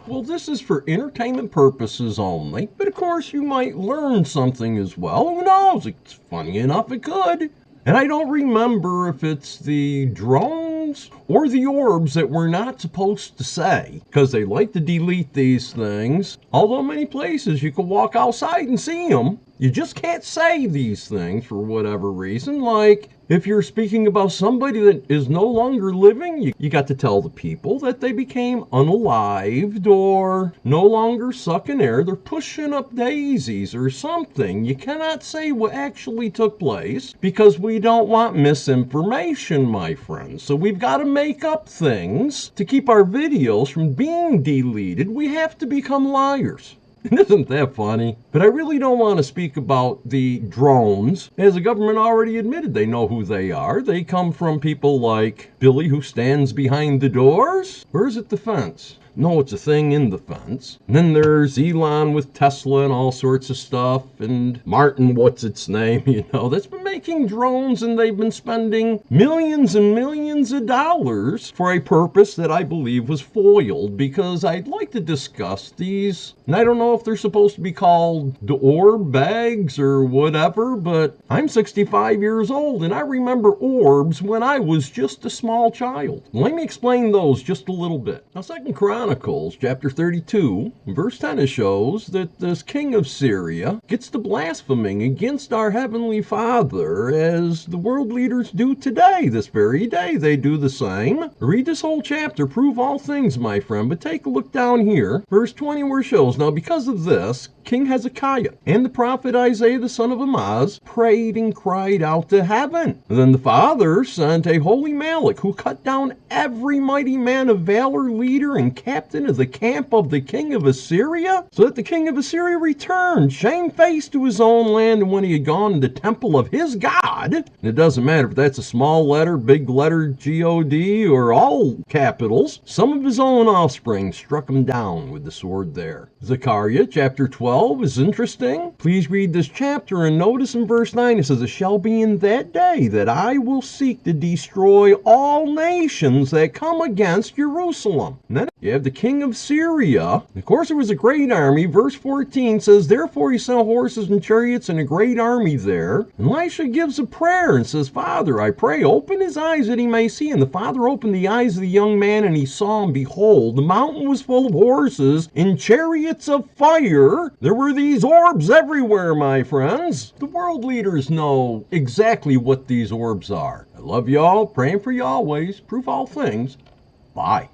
Well, this is for entertainment purposes only, but of course you might learn something as well. Who knows? It's funny enough it could. And I don't remember if it's the drones or the orbs that we're not supposed to say, because they like to delete these things. Although many places you can walk outside and see them, you just can't say these things for whatever reason. Like, if you're speaking about somebody that is no longer living, you got to tell the people that they became unalived or no longer sucking air. They're pushing up daisies or something. You cannot say what actually took place because we don't want misinformation, my friends. So we've got to make up things to keep our videos from being deleted. We have to become liars. Isn't that funny? But I really don't want to speak about the drones, as the government already admitted they know who they are. They come from people like Billy, who stands behind the doors. Or is it the fence? No, it's a thing in the fence. And then there's Elon with Tesla and all sorts of stuff. And Martin, what's its name, that's been making drones, and they've been spending millions and millions of dollars for a purpose that I believe was foiled, because I'd like to discuss these. And I don't know if they're supposed to be called the orb bags or whatever, but I'm 65 years old and I remember orbs when I was just a small child. Let me explain those just a little bit. Now, 2 Chronicles chapter 32, verse 10 shows that this king of Syria gets to blaspheming against our heavenly Father, as the world leaders do today, this very day. They do the same. Read this whole chapter, prove all things, my friend, but take a look down here, verse 20, where it shows, now because of this, King Hezekiah and the prophet Isaiah the son of Amoz prayed and cried out to heaven. And then the Father sent a holy Malach, who cut down every mighty man of valor, leader, and captain of the camp of the king of Assyria, so that the king of Assyria returned shamefaced to his own land. And when he had gone to the temple of his God, and it doesn't matter if that's a small letter, big letter, G-O-D, or all capitals, some of his own offspring struck him down with the sword there. Zechariah chapter 12 is interesting. Please read this chapter and notice in verse 9 it says, it shall be in that day that I will seek to destroy all nations that come against Jerusalem. And then you have the king of Syria. Of course, there was a great army. Verse 14 says, therefore he sent horses and chariots and a great army there. And Elisha gives a prayer and says, Father, I pray, open his eyes that he may see. And the Father opened the eyes of the young man, and he saw, and behold, the mountain was full of horses and chariots of fire. There were these orbs everywhere, my friends. The world leaders know exactly what these orbs are. I love y'all, praying for you always, prove all things. Bye.